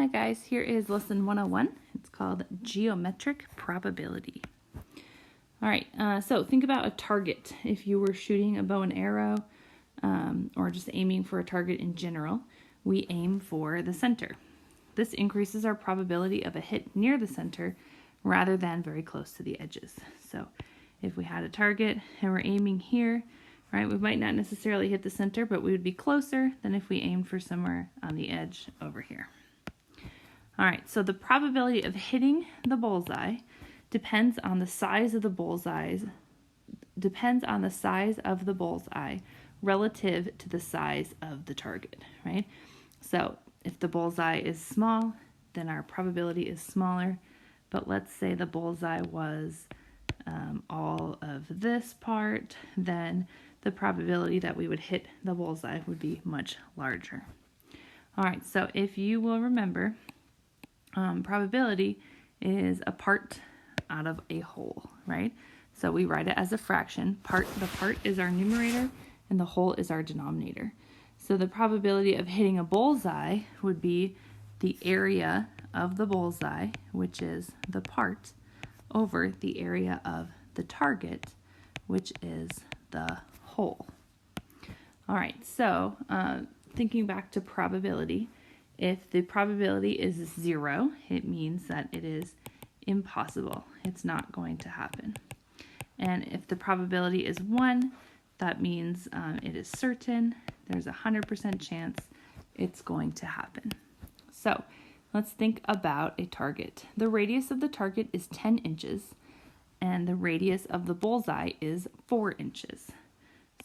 Hi guys, here is lesson 101. It's called Geometric Probability. Alright, so think about a target. If you were shooting a bow and arrow or just aiming for a target in general, we aim for the center. This increases our probability of a hit near the center rather than very close to the edges. So if we had a target and we're aiming here, right, we might not necessarily hit the center, but we would be closer than if we aimed for somewhere on the edge over here. All right, so the probability of hitting the bullseye depends on the size of the bullseye relative to the size of the target, right? So if the bullseye is small, then our probability is smaller. But let's say the bullseye was all of this part, then the probability that we would hit the bullseye would be much larger. All right, so if you will remember, probability is a part out of a whole, right? So we write it as a fraction. The part is our numerator and the whole is our denominator. So the probability of hitting a bullseye would be the area of the bullseye, which is the part, over the area of the target, which is the whole. All right, so thinking back to probability, if the probability is 0, it means that it is impossible. It's not going to happen. And if the probability is 1, that means it is certain. There's a 100% chance it's going to happen. So let's think about a target. The radius of the target is 10 inches, and the radius of the bullseye is 4 inches.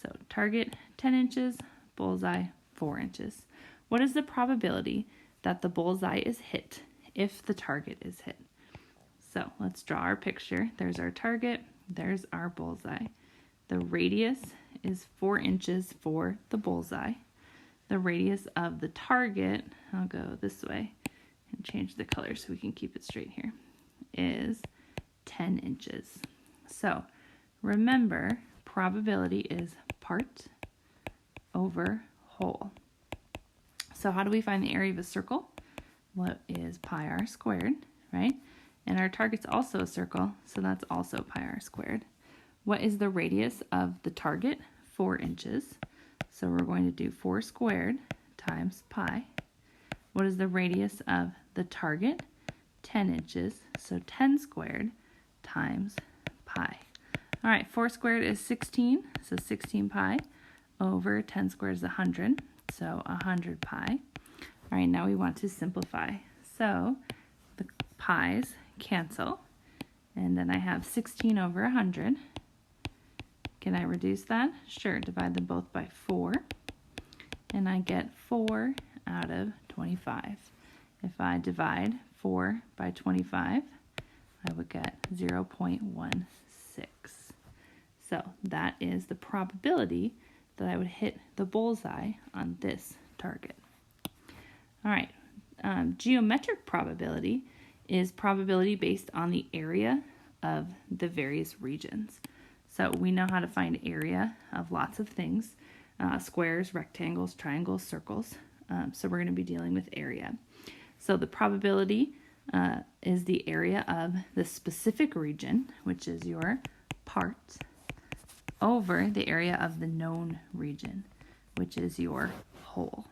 So target 10 inches, bullseye 4 inches. What is the probability that the bullseye is hit if the target is hit? So let's draw our picture. There's our target, there's our bullseye. The radius is 4 inches for the bullseye. The radius of the target, I'll go this way and change the color so we can keep it straight here, is 10 inches. So remember, probability is part over whole. So how do we find the area of a circle? What is pi r squared, right? And our target's also a circle, so that's also pi r squared. What is the radius of the target? 4 inches. So we're going to do 4 squared times pi. What is the radius of the target? 10 inches. So 10 squared times pi. All right, 4 squared is 16, so 16 pi over 10 squared is 100, so 100 pi. All right, now we want to simplify. So the pi's cancel, and then I have 16 over 100. Can I reduce that? Sure, divide them both by 4, and I get 4 out of 25. If I divide 4 by 25, I would get 0.16. So that is the probability that I would hit the bullseye on this target. All right, geometric probability is probability based on the area of the various regions. So we know how to find area of lots of things, squares, rectangles, triangles, circles. So we're going to be dealing with area. So the probability is the area of the specific region, which is your part, over the area of the known region, which is your whole.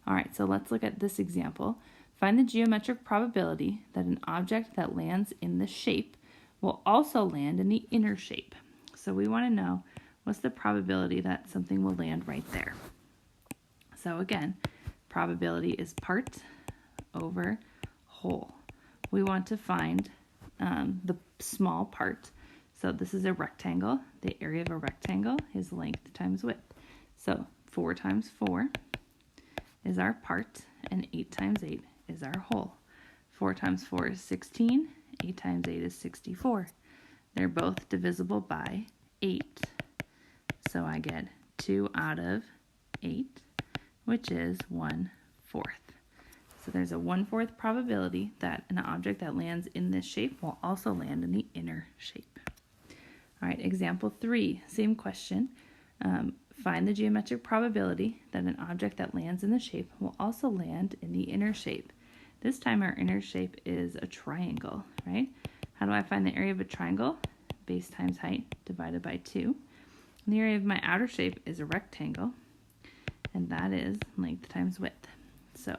All right, so let's look at this example. Find the geometric probability that an object that lands in the shape will also land in the inner shape. So we want to know, what's the probability that something will land right there? So again, probability is part over whole. We want to find the small part. So this is a rectangle. The area of a rectangle is length times width. So 4 times 4 is our part, and 8 times 8 is our whole. 4 times 4 is 16. 8 times 8 is 64. They're both divisible by 8. So I get 2 out of 8, which is 1/4. So there's a 1/4 probability that an object that lands in this shape will also land in the inner shape. All right, example 3, same question. Find the geometric probability that an object that lands in the shape will also land in the inner shape. This time our inner shape is a triangle, right? How do I find the area of a triangle? Base times height divided by 2. And the area of my outer shape is a rectangle, and that is length times width. So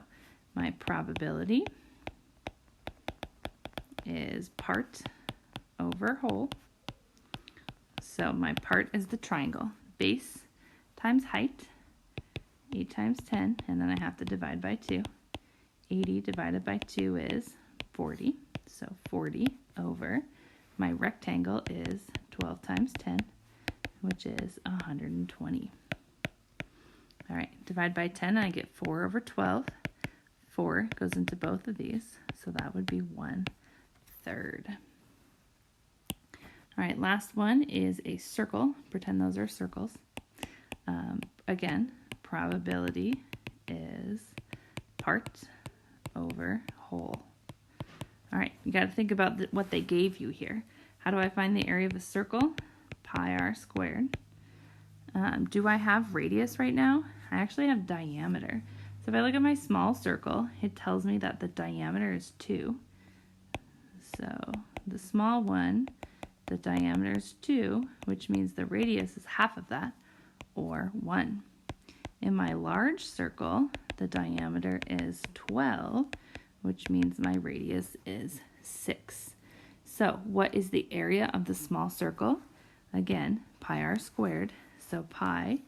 my probability is part over whole. So my part is the triangle. Base times height, 8 times 10, and then I have to divide by 2. 80 divided by 2 is 40. So 40 over my rectangle is 12 times 10, which is 120. All right, divide by 10, I get 4 over 12. 4 goes into both of these, so that would be 1/3. All right, last one is a circle. Pretend those are circles. Again, probability is part over whole. All right, you got to think about what they gave you here. How do I find the area of a circle? Pi r squared. Do I have radius right now? I actually have diameter. So if I look at my small circle, it tells me that the diameter is 2. So the small one, the diameter is 2, which means the radius is half of that, or 1. In my large circle, the diameter is 12, which means my radius is 6. So what is the area of the small circle? Again, pi r squared. So pi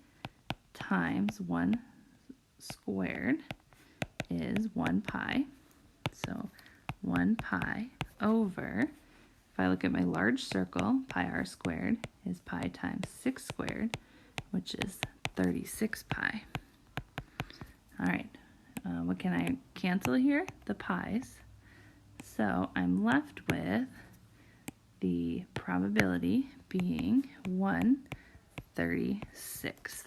times 1 squared is 1 pi. So 1 pi over, if I look at my large circle, pi r squared is pi times 6 squared, which is 36 pi. All right, what can I cancel here? The pi's. So I'm left with the probability being 1/36.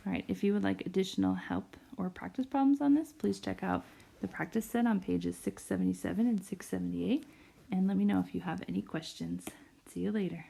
All right, if you would like additional help or practice problems on this, please check out the practice set on pages 677 and 678, and let me know if you have any questions. See you later.